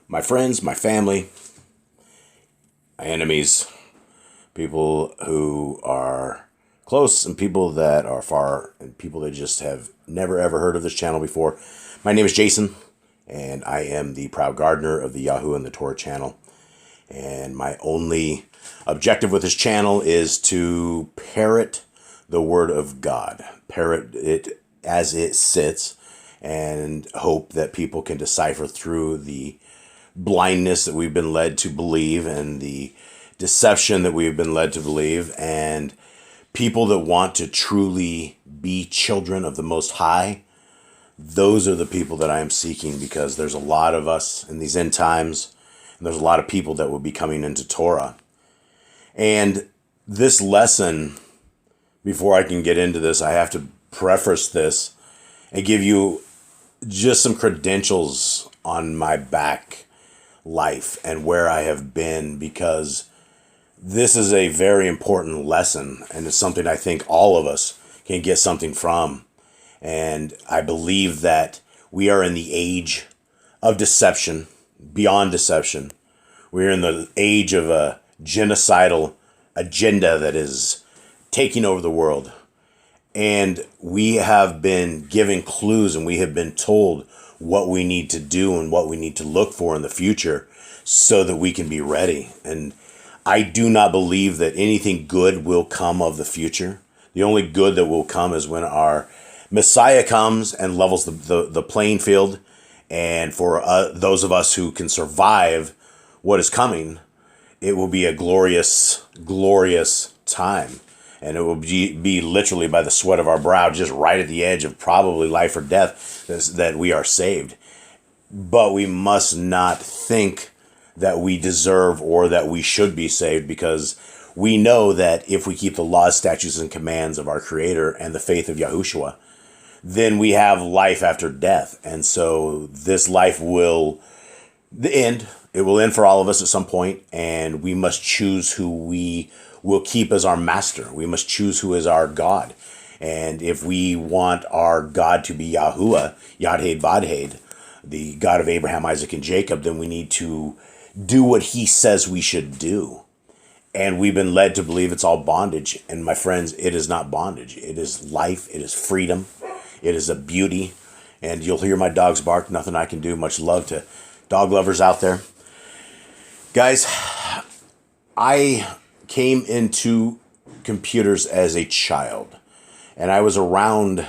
my friends, my family, my enemies, people who are close and people that are far, and people that just have never ever heard of this channel before. My name is Jason, and I am the proud gardener of the Yahoo and the Torah channel. And my only objective with this channel is to parrot the Word of God, parrot it as it sits, and hope that people can decipher through the blindness that we've been led to believe and the deception that we've been led to believe, and people that want to truly be children of the Most High. Those are the people that I am seeking, because there's a lot of us in these end times, and there's a lot of people that will be coming into Torah. And this lesson, before I can get into this, I have to preface this and give you just some credentials on my back life and where I have been, because this is a very important lesson, and it's something I think all of us can get something from. And I believe that we are in the age of deception, beyond deception. We're in the age of a genocidal agenda that is taking over the world. And we have been given clues, and we have been told what we need to do and what we need to look for in the future so that we can be ready. And I do not believe that anything good will come of the future. The only good that will come is when our Messiah comes and levels the playing field. And for those of us who can survive what is coming, it will be a glorious, glorious time. And it will be literally by the sweat of our brow, just right at the edge of probably life or death, that we are saved. But we must not think that we deserve or that we should be saved, because we know that if we keep the laws, statutes, and commands of our Creator and the faith of Yahushua, then we have life after death. And so this life will end. It will end for all of us at some point, and we must choose who we will keep as our master. We must choose who is our God. And if we want our God to be Yahuwah, Yad-Hed Vad-Hed, the God of Abraham, Isaac, and Jacob, then we need to do what he says we should do. And we've been led to believe it's all bondage. And my friends, it is not bondage. It is life. It is freedom. It is a beauty. And you'll hear my dogs bark. Nothing I can do. Much love to dog lovers out there. Guys, I came into computers as a child. And I was around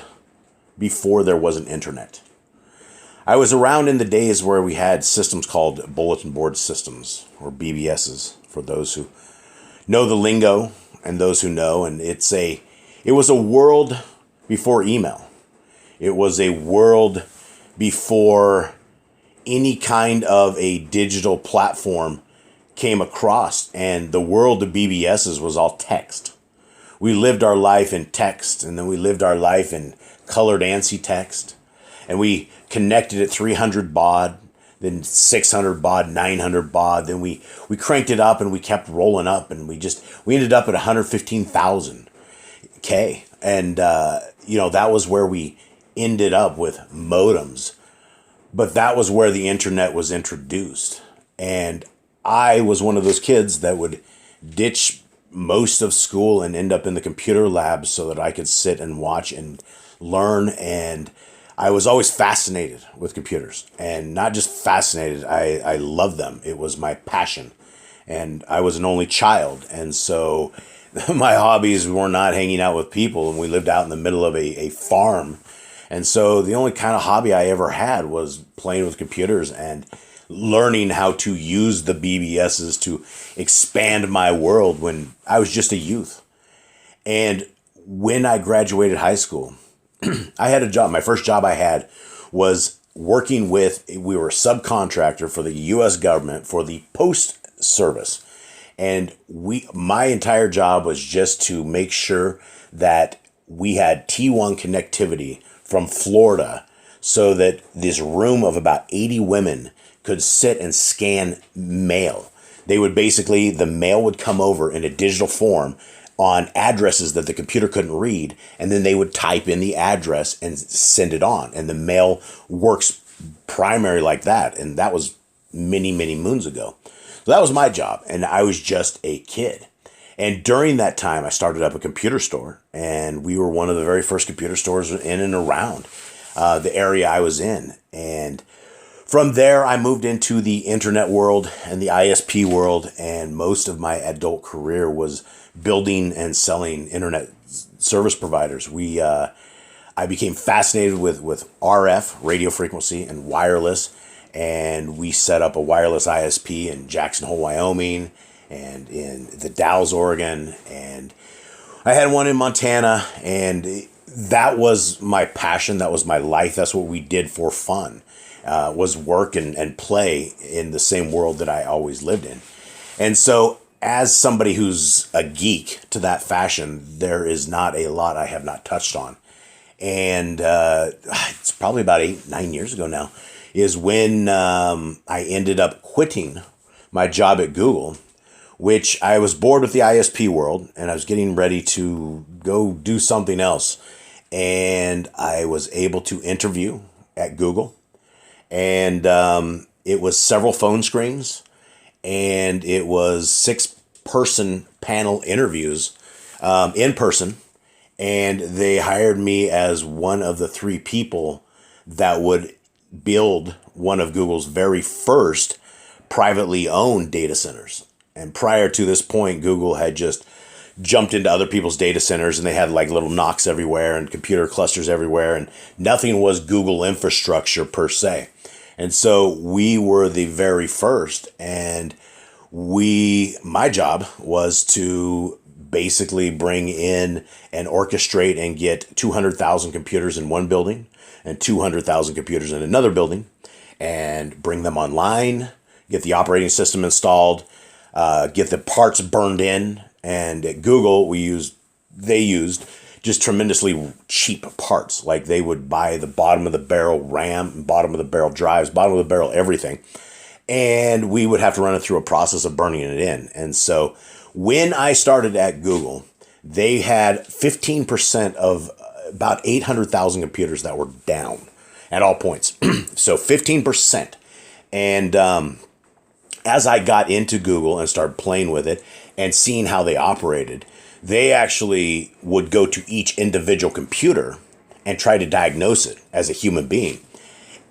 before there was an internet. I was around in the days where we had systems called bulletin board systems, or BBSs, for those who know the lingo and those who know. And it was a world before email. It was a world before any kind of a digital platform came across, and the world of BBSs was all text. We lived our life in text, and then we lived our life in colored ANSI text, and we connected at 300 baud, then 600 baud, 900 baud, then we cranked it up and we kept rolling up, and we ended up at 115,000 K. And that was where we ended up with modems. But that was where the internet was introduced. And I was one of those kids that would ditch most of school and end up in the computer lab so that I could sit and watch and learn. And I was always fascinated with computers, and not just fascinated. I loved them. It was my passion, and I was an only child. And so my hobbies were not hanging out with people, and we lived out in the middle of a farm. And so the only kind of hobby I ever had was playing with computers and learning how to use the BBSs to expand my world when I was just a youth. And when I graduated high school, I had a job. My first job I had was working we were a subcontractor for the U.S. government for the post service. And my entire job was just to make sure that we had T1 connectivity from Florida, so that this room of about 80 women could sit and scan mail. They would the mail would come over in a digital form on addresses that the computer couldn't read, and then they would type in the address and send it on. And the mail works primarily like that. And that was many, many moons ago. So that was my job, and I was just a kid. And during that time, I started up a computer store, and we were one of the very first computer stores in and around the area I was in. And from there, I moved into the internet world and the ISP world, and most of my adult career was building and selling internet service providers. I became fascinated with RF, radio frequency, and wireless, and we set up a wireless ISP in Jackson Hole, Wyoming, and in the Dalles, Oregon, and I had one in Montana, and that was my passion. That was my life. That's what we did for fun, was work and play in the same world that I always lived in. And so as somebody who's a geek to that fashion, there is not a lot I have not touched on. And it's probably about 9 years ago now, is when I ended up quitting my job at Google, which I was bored with the ISP world, and I was getting ready to go do something else. And I was able to interview at Google, and it was several phone screens, and it was 6-person panel interviews in person. And they hired me as one of the 3 people that would build one of Google's very first privately owned data centers. And prior to this point, Google had just jumped into other people's data centers, and they had like little NOCs everywhere and computer clusters everywhere, and nothing was Google infrastructure per se. And so we were the very first, and my job was to basically bring in and orchestrate and get 200,000 computers in one building and 200,000 computers in another building, and bring them online, get the operating system installed, get the parts burned in. And at Google, they used just tremendously cheap parts. Like they would buy the bottom of the barrel RAM, bottom of the barrel drives, bottom of the barrel everything. And we would have to run it through a process of burning it in. And so when I started at Google, they had 15% of about 800,000 computers that were down at all points. So 15%. And as I got into Google and started playing with it and seeing how they operated, they actually would go to each individual computer and try to diagnose it as a human being.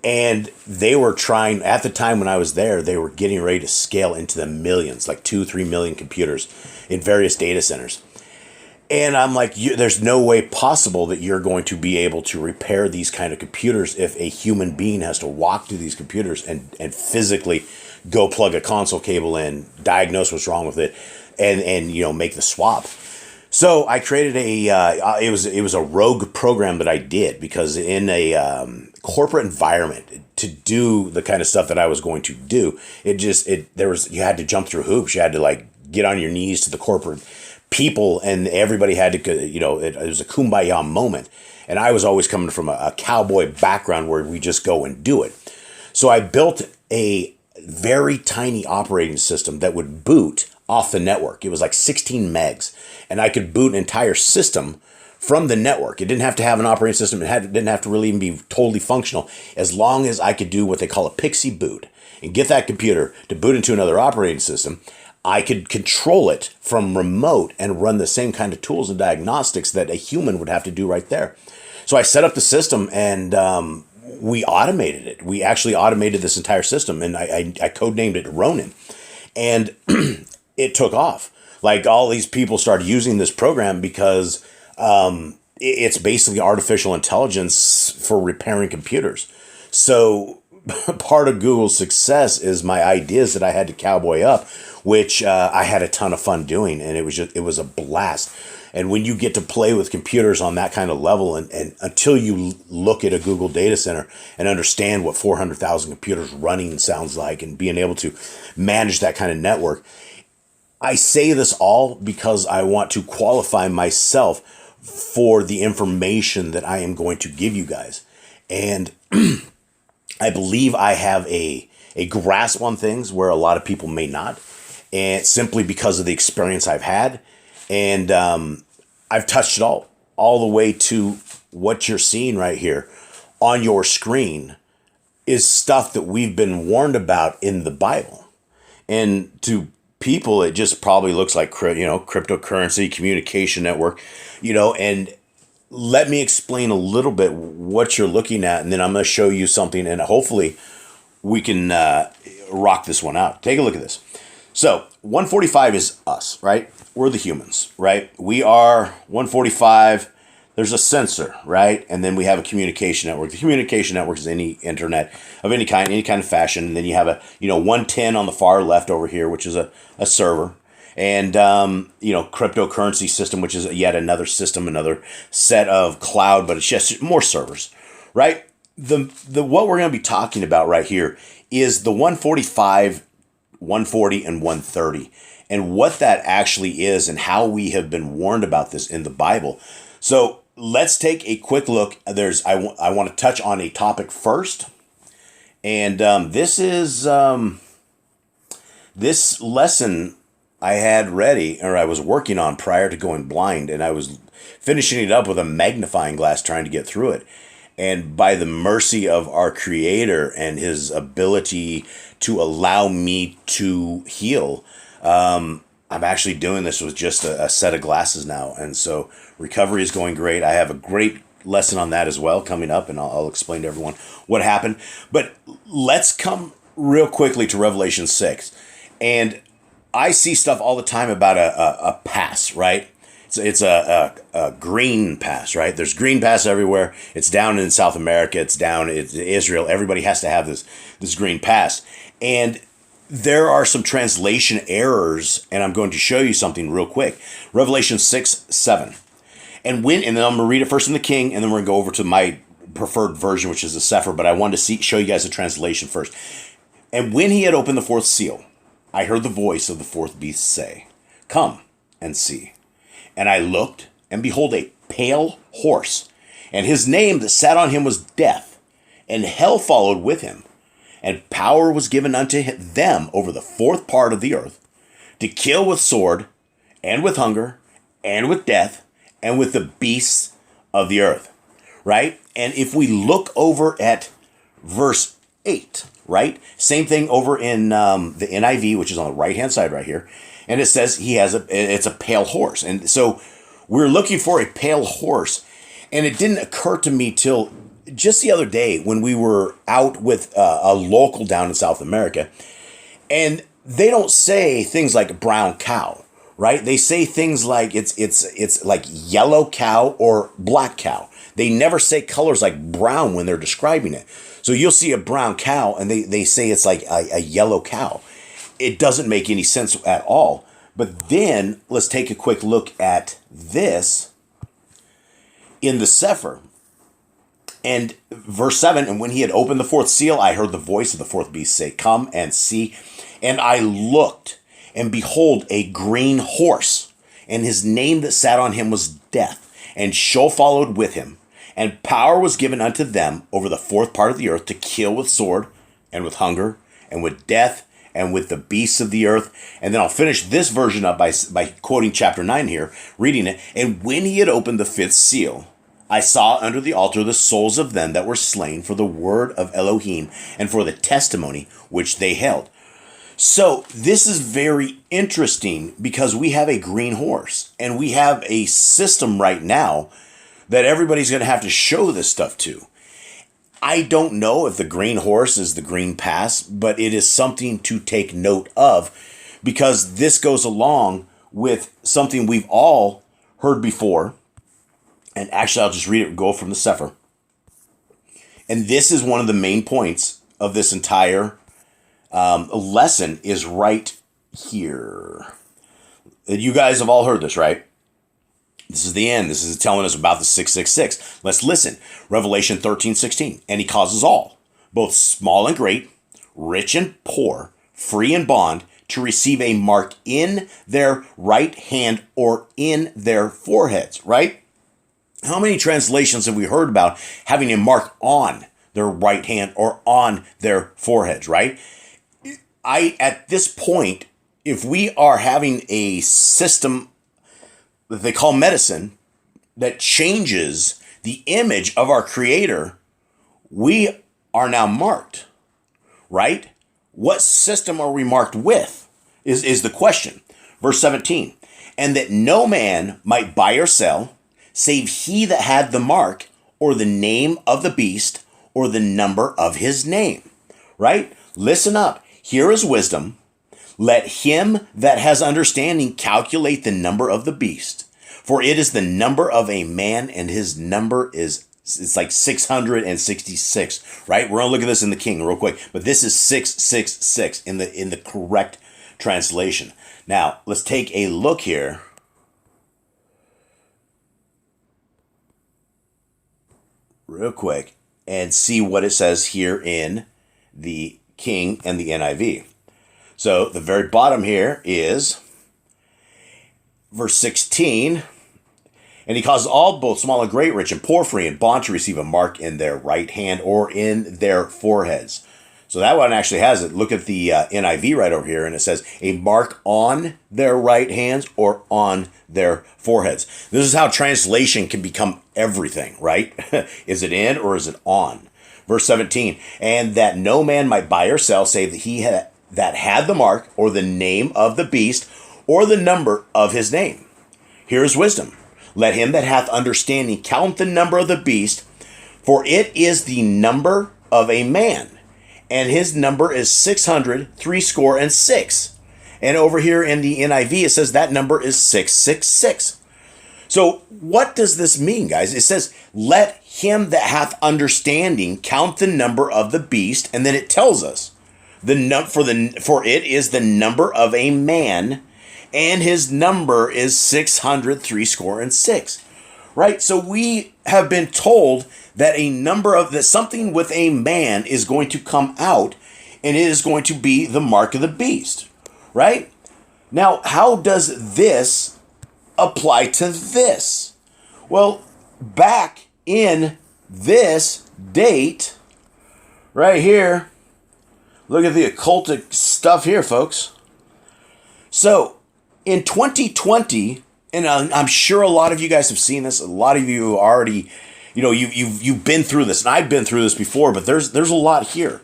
And they were trying, at the time when I was there, they were getting ready to scale into the millions, like 2-3 million computers in various data centers. And I'm like, there's no way possible that you're going to be able to repair these kind of computers if a human being has to walk to these computers and physically go plug a console cable in, diagnose what's wrong with it, and make the swap. So I created it was a rogue program that I did, because in a corporate environment, to do the kind of stuff that I was going to do, you had to jump through hoops. You had to like get on your knees to the corporate people, and everybody had to, it was a kumbaya moment. And I was always coming from a cowboy background where we just go and do it. So I built a very tiny operating system that would boot off the network. It was like 16 megs, and I could boot an entire system from the network. It didn't have to have an operating system. It didn't have to really even be totally functional, as long as I could do what they call a pixie boot and get that computer to boot into another operating system. I could control it from remote and run the same kind of tools and diagnostics that a human would have to do right there. So I set up the system, and we automated it. We actually automated this entire system, and I codenamed it Ronin. And it took off. Like, all these people started using this program because it's basically artificial intelligence for repairing computers. So part of Google's success is my ideas that I had to cowboy up, which I had a ton of fun doing, and it was a blast. And when you get to play with computers on that kind of level, and until you look at a Google data center and understand what 400,000 computers running sounds like, and being able to manage that kind of network, I say this all because I want to qualify myself for the information that I am going to give you guys. And I believe I have a grasp on things where a lot of people may not, and simply because of the experience I've had. And I've touched it all the way to what you're seeing right here on your screen is stuff that we've been warned about in the Bible. And to people, it just probably looks like, cryptocurrency, communication network, and let me explain a little bit what you're looking at, and then I'm going to show you something, and hopefully we can rock this one out. Take a look at this. So 145 is us, right? We're the humans, right? We are 145. There's a sensor, right? And then we have a communication network. The communication network is any internet of any kind of fashion. And then you have a 110 on the far left over here, which is a server. And, cryptocurrency system, which is yet another system, another set of cloud, but it's just more servers, right? The what we're going to be talking about right here is the 145, 140, and 130, and what that actually is and how we have been warned about this in the Bible. So let's take a quick look. I want to touch on a topic first, and this is this lesson I had ready, or I was working on prior to going blind, and I was finishing it up with a magnifying glass trying to get through it. And by the mercy of our Creator and His ability to allow me to heal, I'm actually doing this with just a set of glasses now. And so recovery is going great. I have a great lesson on that as well coming up, and I'll explain to everyone what happened. But let's come real quickly to Revelation 6. And I see stuff all the time about a pass, right? It's a green pass, right? There's green pass everywhere. It's down in South America. It's down in Israel. Everybody has to have this green pass. And there are some translation errors, and I'm going to show you something real quick. Revelation 6:7. And then I'm going to read it first in the King, and then we're going to go over to my preferred version, which is the Sefer, but I wanted to show you guys the translation first. And when he had opened the fourth seal, I heard the voice of the fourth beast say, "Come and see." And I looked, and behold, a pale horse, and his name that sat on him was Death, and hell followed with him. And power was given unto them over the fourth part of the earth, to kill with sword, and with hunger, and with death, and with the beasts of the earth. Right? And if we look over at verse 8, right? Same thing over in the NIV, which is on the right-hand side right here. And it says it's a pale horse. And so we're looking for a pale horse. And it didn't occur to me till just the other day when we were out with a local down in South America. And they don't say things like brown cow, right? They say things like it's like yellow cow or black cow. They never say colors like brown when they're describing it. So you'll see a brown cow and they say it's like a yellow cow. It doesn't make any sense at all. But then let's take a quick look at this in the Sefer. And verse 7, and when he had opened the fourth seal, I heard the voice of the fourth beast say, "Come and see." And I looked, and behold, a green horse, and his name that sat on him was Death, and Sheol followed with him. And power was given unto them over the fourth part of the earth to kill with sword, and with hunger, and with death, and with the beasts of the earth. And then I'll finish this version up by quoting chapter 9 here, reading it. And when he had opened the fifth seal, I saw under the altar the souls of them that were slain for the word of Elohim and for the testimony which they held. So this is very interesting because we have a green horse and we have a system right now that everybody's going to have to show this stuff to. I don't know if the green horse is the green pass, but it is something to take note of because this goes along with something we've all heard before. And actually, I'll just read it and go from the Sefer. And this is one of the main points of this entire lesson is right here. You guys have all heard this, right? This is the end. This is telling us about the 666. Let's listen. Revelation 13:16. And he causes all, both small and great, rich and poor, free and bond, to receive a mark in their right hand or in their foreheads, right? How many translations have we heard about having a mark on their right hand or on their foreheads, right? At this point, if we are having a system that they call medicine that changes the image of our Creator, we are now marked, right? What system are we marked with is the question. Verse 17, and that no man might buy or sell, save he that had the mark, or the name of the beast, or the number of his name, right? Listen up. Here is wisdom. Let him that has understanding calculate the number of the beast, for it is the number of a man, and his number it's like 666, right? We're gonna look at this in the King real quick, but this is 666 in the correct translation. Now let's take a look here. Real quick and see what it says here in the King and the NIV. So the very bottom here is verse 16. And he causes all, both small and great, rich and poor, free and bond, to receive a mark in their right hand or in their foreheads. So that one actually has it. Look at the NIV right over here, and it says a mark on their right hands or on their foreheads. This is how translation can become everything, right? Is it in or is it on? Verse 17, and that no man might buy or sell, save that he that had the mark, or the name of the beast, or the number of his name. Here is wisdom. Let him that hath understanding count the number of the beast, for it is the number of a man, and his number is 666. And over here in the NIV, it says that number is 666. So what does this mean, guys? It says, let him that hath understanding count the number of the beast, and then it tells us for it is the number of a man, and his number is 666, right? So we have been told that that something with a man is going to come out, and it is going to be the mark of the beast, right? Now, how does this apply to this? Well, back in this date, right here, look at the occultic stuff here, folks. So, in 2020, and I'm sure a lot of you guys have seen this. A lot of you already, you've been through this, and I've been through this before. But there's a lot here,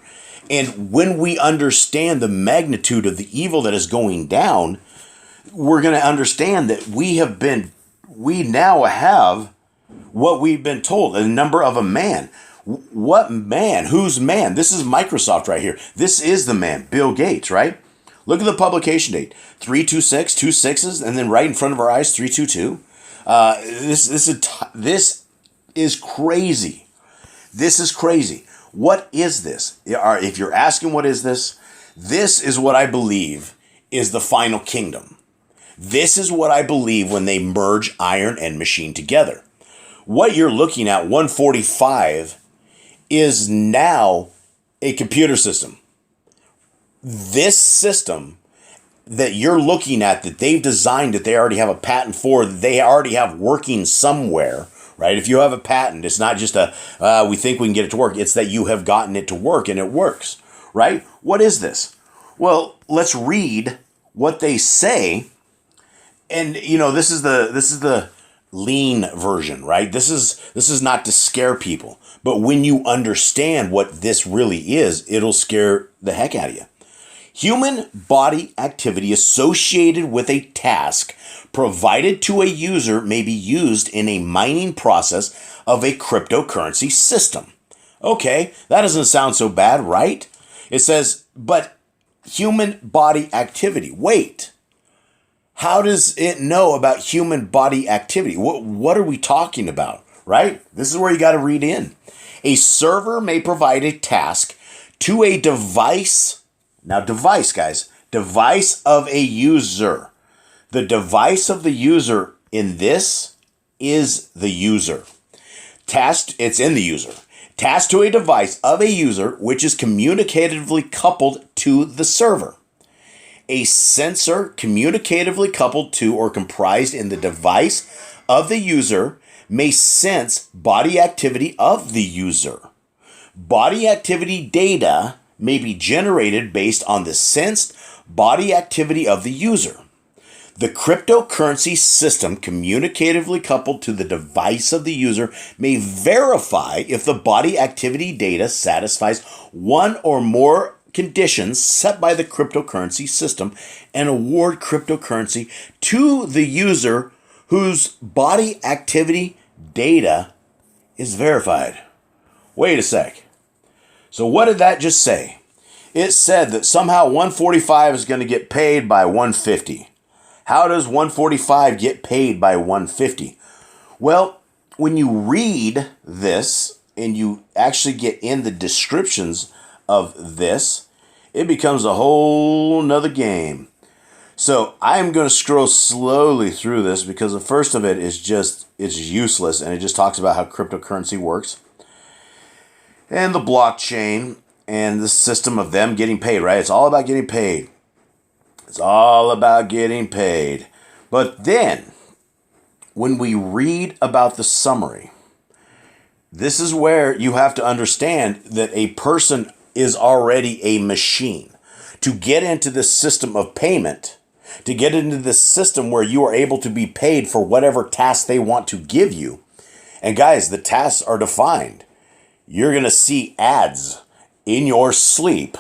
and when we understand the magnitude of the evil that is going down, we're going to understand that we now have what we've been told, the number of a man. What man? Whose man? This is Microsoft right here. This is the man, Bill Gates, right? Look at the publication date, 326, 2 6s, and then right in front of our eyes, 322. This is crazy. This is crazy. What is this? If you're asking what is this is what I believe is the final kingdom. This is what I believe when they merge iron and machine together. What you're looking at, 145, is now a computer system. This system that you're looking at, that they've designed, that they already have a patent for, that they already have working somewhere, right? If you have a patent, it's not just we think we can get it to work. It's that you have gotten it to work and it works, right? What is this? Well, let's read what they say. And this is the lean version, right? This is not to scare people, but when you understand what this really is, it'll scare the heck out of you. Human body activity associated with a task provided to a user may be used in a mining process of a cryptocurrency system. Okay, that doesn't sound so bad, right? It says, but human body activity. Wait, how does it know about human body activity? What are we talking about, right? This is where you got to read in. A server may provide a task to a device. Now, device, guys, device of a user. The device of the user in this is the user. Task, it's in the user. Task to a device of a user which is communicatively coupled to the server. A sensor communicatively coupled to or comprised in the device of the user may sense body activity of the user. Body activity data may be generated based on the sensed body activity of the user. The cryptocurrency system, communicatively coupled to the device of the user, may verify if the body activity data satisfies one or more conditions set by the cryptocurrency system and award cryptocurrency to the user whose body activity data is verified. Wait a sec. So what did that just say? It said that somehow 145 is going to get paid by 150. How does 145 get paid by 150? Well, when you read this and you actually get in the descriptions of this, it becomes a whole nother game. So I'm going to scroll slowly through this because the first of it is just, it's useless, and it just talks about how cryptocurrency works and the blockchain and the system of them getting paid, right? It's all about getting paid. It's all about getting paid. But then, when we read about the summary, this is where you have to understand that a person is already a machine. To get into this system of payment, to get into this system where you are able to be paid for whatever task they want to give you. And guys, the tasks are defined. You're going to see ads in your sleep.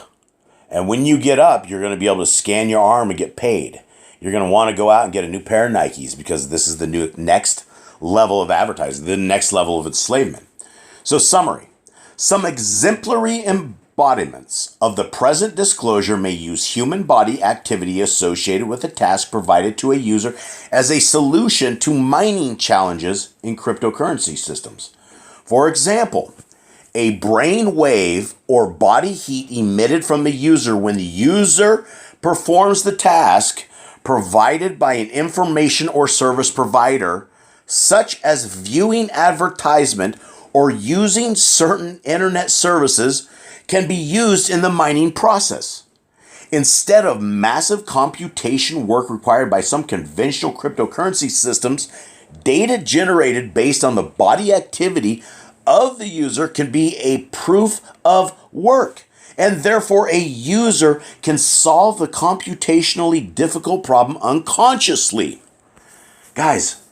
And when you get up, you're going to be able to scan your arm and get paid. You're going to want to go out and get a new pair of Nikes because this is the new next level of advertising, the next level of enslavement. So summary, some exemplary embodiments of the present disclosure may use human body activity associated with a task provided to a user as a solution to mining challenges in cryptocurrency systems. For example, a brain wave or body heat emitted from the user when the user performs the task provided by an information or service provider, such as viewing advertisement or using certain internet services, can be used in the mining process. Instead of massive computation work required by some conventional cryptocurrency systems, data generated based on the body activity of the user can be a proof of work, and therefore a user can solve the computationally difficult problem unconsciously. Guys,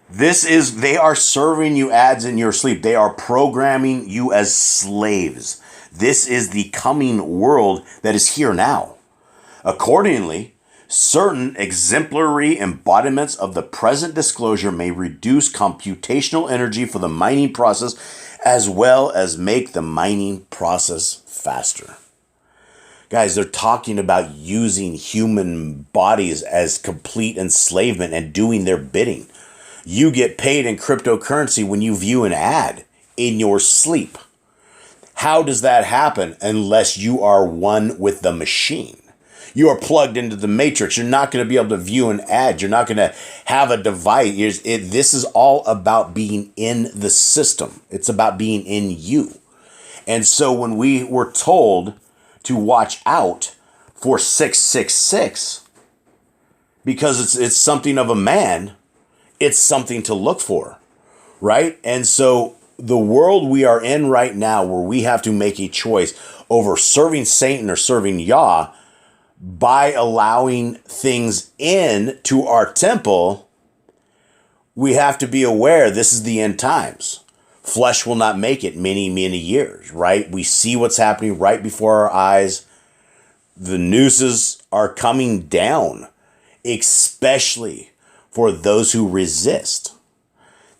they are serving you ads in your sleep. They are programming you as slaves. This is the coming world that is here now. Accordingly, certain exemplary embodiments of the present disclosure may reduce computational energy for the mining process as well as make the mining process faster. Guys, they're talking about using human bodies as complete enslavement and doing their bidding. You get paid in cryptocurrency when you view an ad in your sleep. How does that happen unless you are one with the machine? You are plugged into the matrix. You're not going to be able to view an ad. You're not going to have a device. This is all about being in the system. It's about being in you. And so when we were told to watch out for 666, because it's something of a man, it's something to look for, right? And so the world we are in right now, where we have to make a choice over serving Satan or serving Yah, by allowing things in to our temple, we have to be aware this is the end times. Flesh will not make it many, many years, right? We see what's happening right before our eyes. The nooses are coming down, especially for those who resist.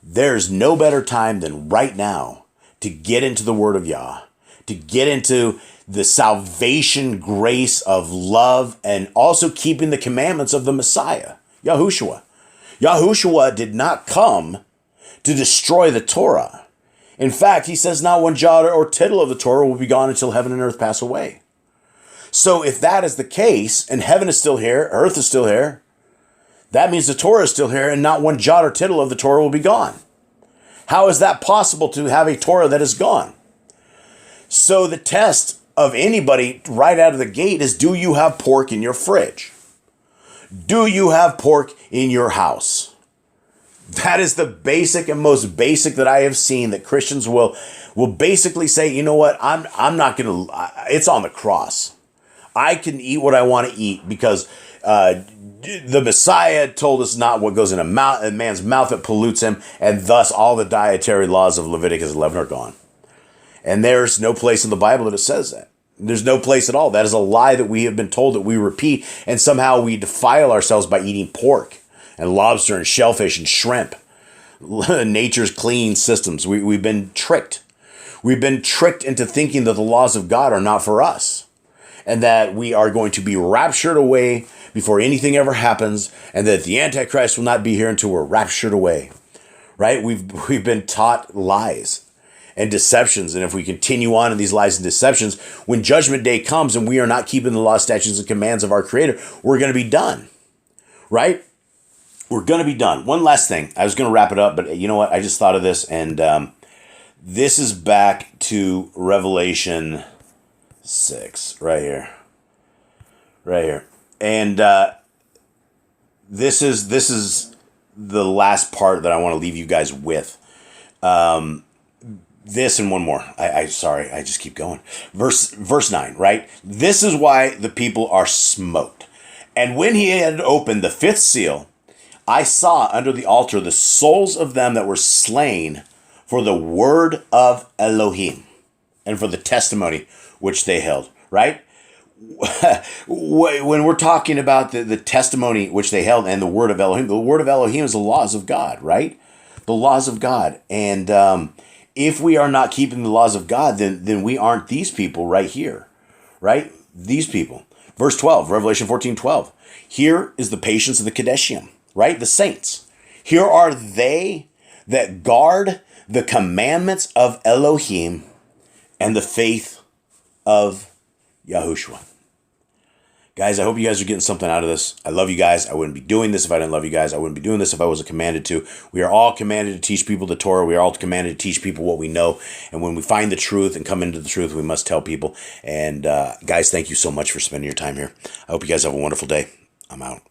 There's no better time than right now to get into the Word of Yah, to get into the salvation grace of love, and also keeping the commandments of the Messiah, Yahushua. Yahushua did not come to destroy the Torah. In fact, he says not one jot or tittle of the Torah will be gone until heaven and earth pass away. So if that is the case, and heaven is still here, earth is still here, that means the Torah is still here, and not one jot or tittle of the Torah will be gone. How is that possible to have a Torah that is gone? So the test of anybody right out of the gate is, do you have pork in your fridge? Do you have pork in your house? That is the basic and most basic that I have seen, that Christians will basically say, you know what, I'm not going to, it's on the cross. I can eat what I want to eat because the Messiah told us not what goes in a man's mouth that pollutes him, and thus all the dietary laws of Leviticus 11 are gone. And there's no place in the Bible that it says that. There's no place at all. That is a lie that we have been told that we repeat, and somehow we defile ourselves by eating pork and lobster and shellfish and shrimp. Nature's clean systems. We've been tricked. We've been tricked into thinking that the laws of God are not for us, and that we are going to be raptured away before anything ever happens, and that the Antichrist will not be here until we're raptured away. Right? We've been taught lies and deceptions, and if we continue on in these lies and deceptions, when judgment day comes and we are not keeping the law, statutes, and commands of our Creator, we're going to be done. Right? We're going to be done. One last thing. I was going to wrap it up, but you know what? I just thought of this, and this is back to Revelation 6, right here. Right here. And this is the last part that I want to leave you guys with. This and one more. Sorry, I just keep going. Verse 9, right? This is why the people are smoked. And when he had opened the fifth seal, I saw under the altar the souls of them that were slain for the word of Elohim and for the testimony which they held, right? When we're talking about the testimony which they held and the word of Elohim is the laws of God, right? The laws of God. And if we are not keeping the laws of God, then we aren't these people right here, right? These people. Verse 12, Revelation 14:12. Here is the patience of the Kadeshim, right? The saints. Here are they that guard the commandments of Elohim and the faith of Yahushua. Guys, I hope you guys are getting something out of this. I love you guys. I wouldn't be doing this if I didn't love you guys. I wouldn't be doing this if I wasn't commanded to. We are all commanded to teach people the Torah. We are all commanded to teach people what we know. And when we find the truth and come into the truth, we must tell people. And guys, thank you so much for spending your time here. I hope you guys have a wonderful day. I'm out.